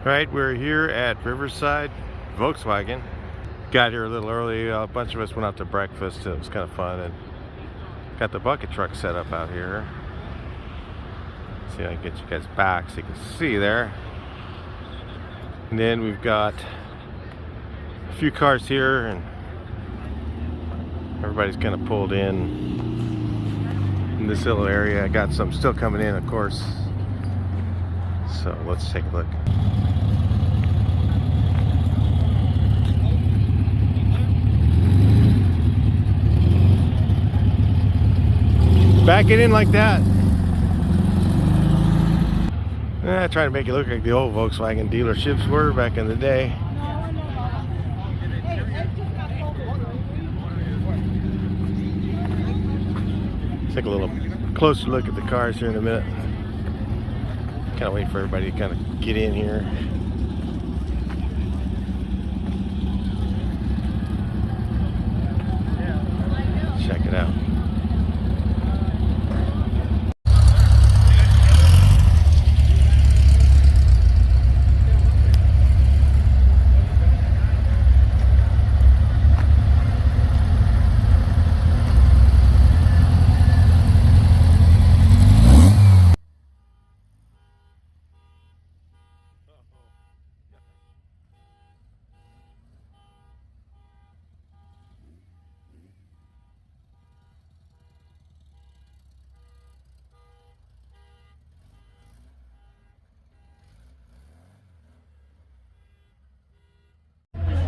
Right, we're here at Riverside Volkswagen. Got here a little early. A bunch of us went out to breakfast. It was kind of fun, and got the bucket truck set up out here. See, I can get you guys back so you can see there. And then we've got a few cars here, and everybody's kind of pulled in this little area. I got some still coming in, of course. So let's take a look. Back it in like that. Try to make it look like the old Volkswagen dealerships were back in the day. Take a little closer look at the cars here in a minute. Kind of wait for everybody to kind of get in here. Check it out.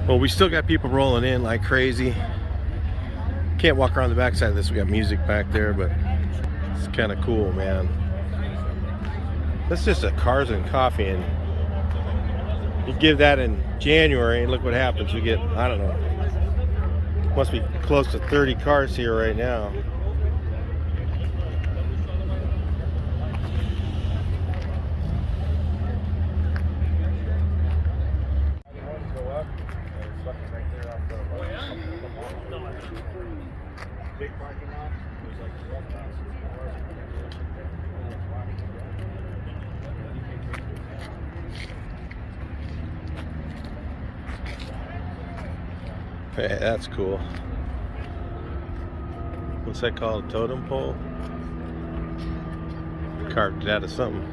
Well, we still got people rolling in like crazy. Can't walk around the backside of this. We got music back there, but it's kind of cool, man. That's just a cars and coffee, and you give that in January, and look what happens. You get, I don't know, must be close to 30 cars here right now. Big parking lot. There's like 12,000 cars. Hey, that's cool. What's that called? A totem pole? Carved it out of something.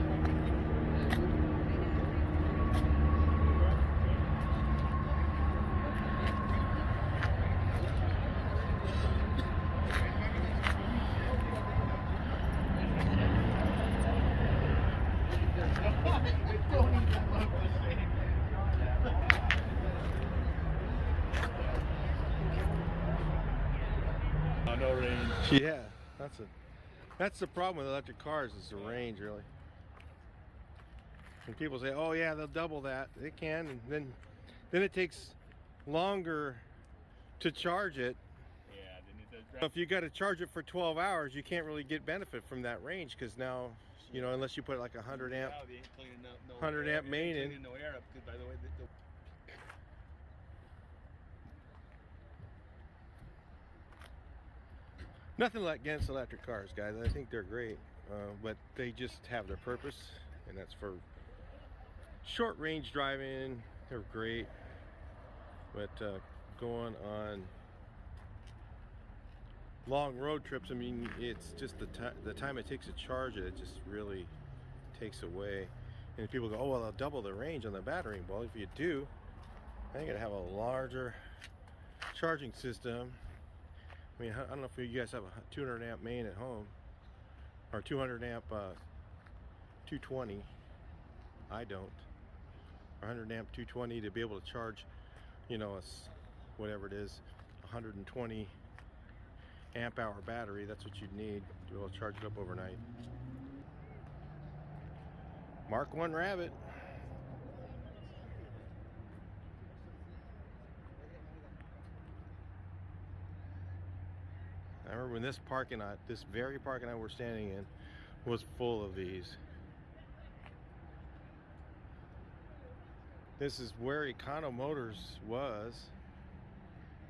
No range. Yeah, that's the problem with electric cars, is the range, really. And people say, "Oh yeah, they'll double that." They can, and then it takes longer to charge it. Yeah, then it does drive. If you got to charge it for 12 hours, you can't really get benefit from that range, because now, you know, unless you put like a 100 amp, 100 amp main in. No air up, because by the way, Nothing against electric cars, guys. I think they're great, but they just have their purpose, and that's for short range driving. They're great, but going on long road trips, I mean, it's just the time it takes to charge it. It just really takes away. And people go, "Oh well, I'll double the range on the battery." Well, if you do, I think it'd have a larger charging system. I mean, I don't know if you guys have a 200 amp main at home, or 200 amp 220. I don't. 100 amp 220 to be able to charge, you know, whatever it is, 120 amp hour battery. That's what you'd need to be able to charge it up overnight. Mark 1 Rabbit. I remember when this parking lot, this very parking lot we're standing in, was full of these. This is where Econo Motors was.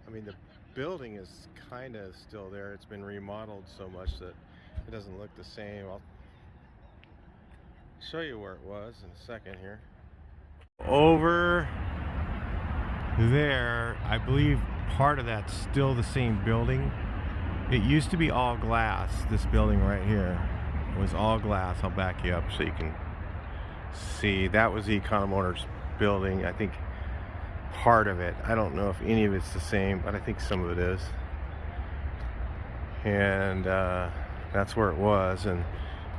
I mean, the building is kind of still there. It's been remodeled so much that it doesn't look the same. I'll show you where it was in a second here. Over there, I believe part of that's still the same building. It used to be all glass. This building right here was all glass. I'll back you up so you can see. That was the Econo Motors building. I think part of it. I don't know if any of it's the same, but I think some of it is. And that's where it was. And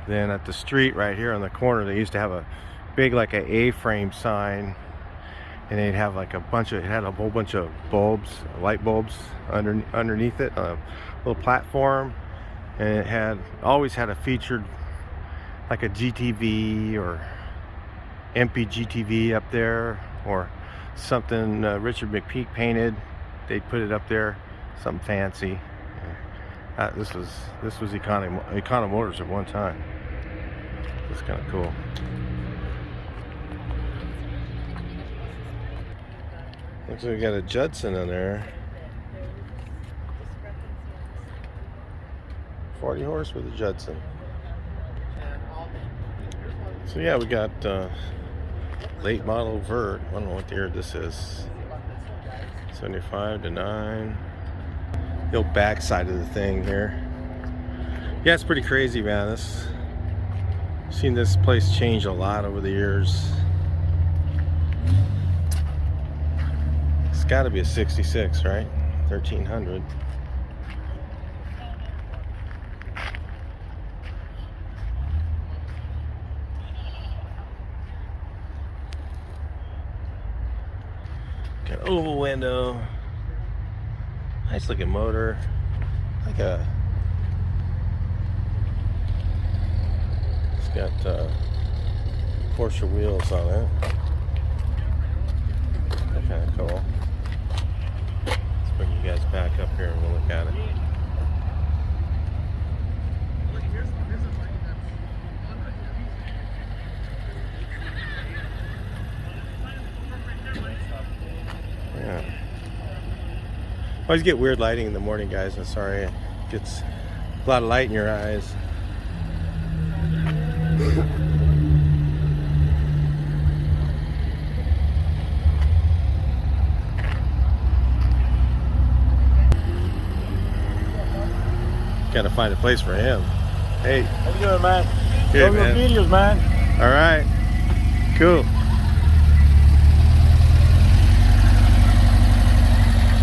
then at the street right here on the corner, they used to have a big, like a A-frame sign, and they'd have like a bunch of, it had a whole bunch of bulbs, light bulbs underneath it, a little platform, and it had always had a featured like a GTV or EMPI GTV up there, or something Richard McPeak painted. They'd put it up there, something fancy. This was Econo Motors at one time. It's kind of cool. Looks like we got a Judson in there. 40 horse with a Judson. So yeah, we got late model Vert. I don't know what the year this is. 75 to 9. The old backside of the thing here. Yeah, it's pretty crazy, man. Seen this place change a lot over the years. It's got to be a 66, right? 1300. Got an oval window. Nice looking motor. Like a. It's got Porsche wheels on it. That's kind of cool. Let's bring you guys back up here and we'll look at it. Yeah. Always get weird lighting in the morning, guys. I'm sorry. It gets a lot of light in your eyes. Gotta find a place for him. Hey. How you doing, man? Good, Love man. your videos, man. All right. Cool.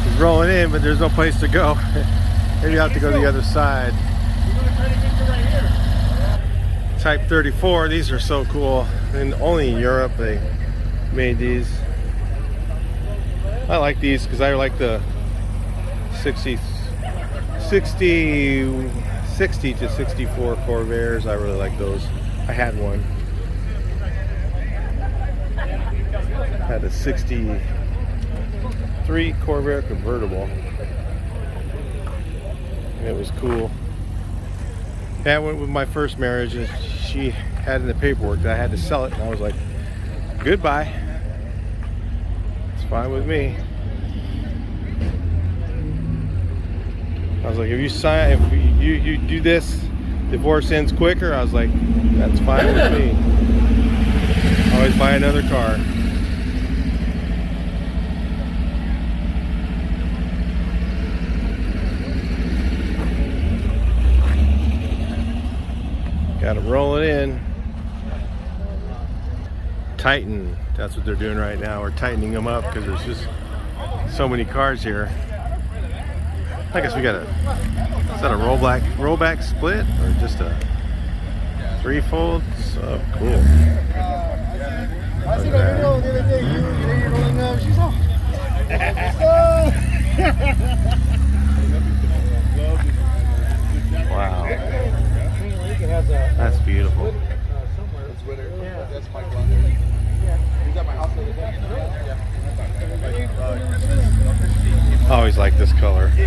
He's rolling in, but there's no place to go. Maybe I'll have to go to the other side. We're gonna try to get you right here. Type 34. These are so cool. And only in Europe they made these. I like these because I like the 60 to 64 Corvairs. I really like those. I had one. Had a 63 Corvair convertible. And it was cool. Yeah, I went with my first marriage, and she had in the paperwork that I had to sell it, and I was like, goodbye. It's fine with me. I was like, if you do this, divorce ends quicker. I was like, that's fine with me. Always buy another car. Got them rolling in. Tighten. That's what they're doing right now. We're tightening them up because there's just so many cars here. I guess we got is that a rollback split or just a threefold? So cool. I seen a video the other day. You're rolling up. She's off. Wow. That's beautiful. Yeah. That's my brother. He's at my house the other day. I always like this color. Yeah.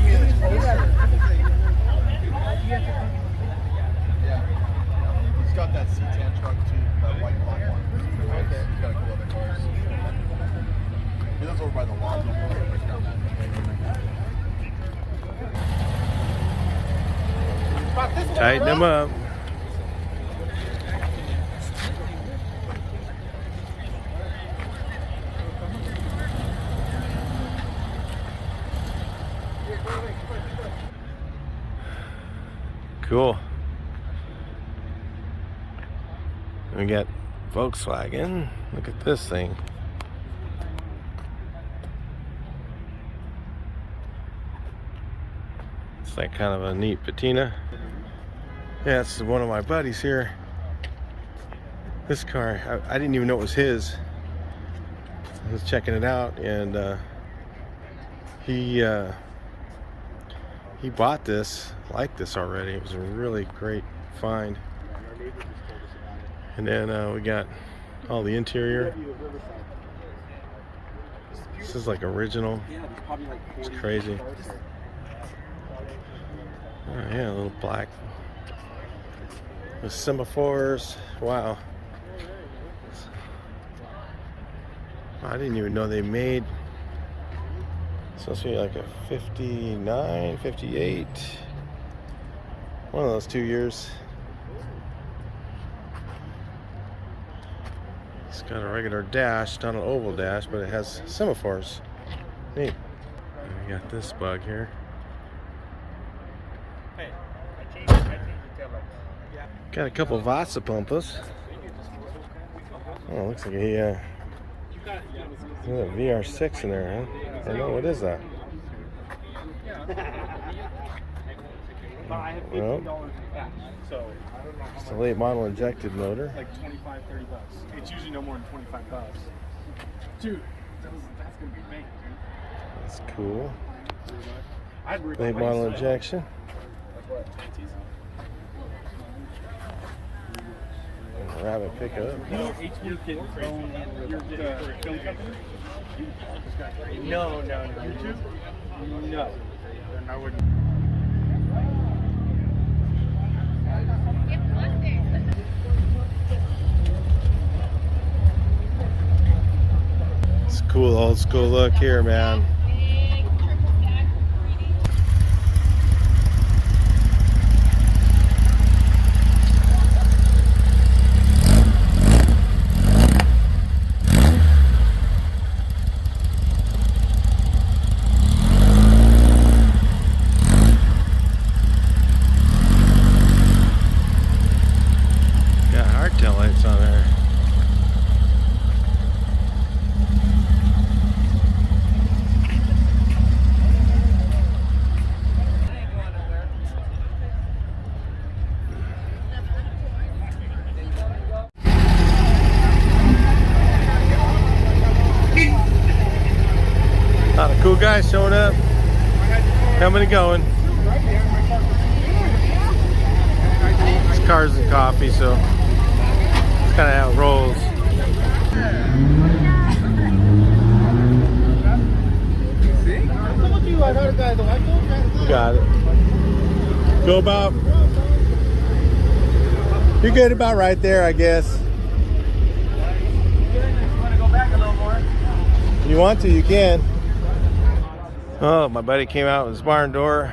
He's got that C10 truck too, that white block one. Okay. He's got a couple other cars. He lives over by the lodge. Tighten them up. cool. We got Volkswagen. Look at this thing. It's like kind of a neat patina. Yeah, it's one of my buddies here. This car, I didn't even know it was his. I was checking it out, and he bought this like this already. It was a really great find. And then we got all the interior. This is like original. It's crazy. Oh yeah, a little black with semaphores. Wow. I didn't even know they made. It's supposed to be like a 59, 58. One of those 2 years. It's got a regular dash, not an oval dash, but it has semaphores. Neat. And we got this bug here. Got a couple Vasa pumpas. Oh, looks like a VR6 in there, huh? I don't know, what is that? Well, it's a late model injected motor. Like 25, 30 bucks. It's usually no more than 25 bucks. Dude, that's gonna be big, dude. That's cool. Late model injection. Rabbit pickup. You know, your kid own your film company? No. YouTube? No. Then I wouldn't. It's a cool old school look here, man. Lights on there. A lot of cool guys showing up, coming and going. It's cars and coffee, so kind of how it rolls. You got it. Go about. You're good about right there, I guess. You want to, you can. Oh, my buddy came out with his barn door.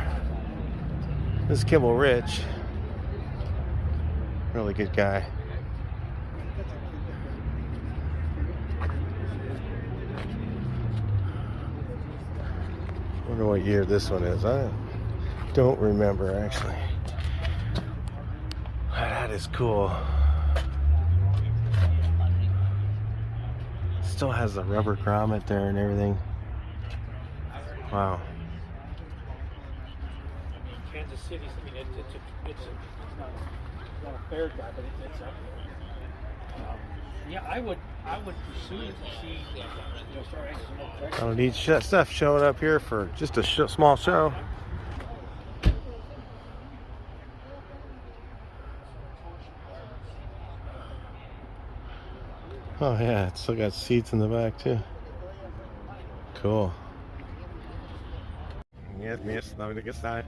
This is Kimball Rich. Really good guy. I wonder what year this one is. I don't remember actually. That is cool. Still has the rubber grommet there and everything. Wow. Kansas City, I mean, it's not a fair guy, but it's up there. Yeah, I would pursue it to see, start asking some more questions. I don't need stuff showing up here for just a small show. Oh yeah, it's still got seats in the back too. Cool. Yes, miss, now we get started.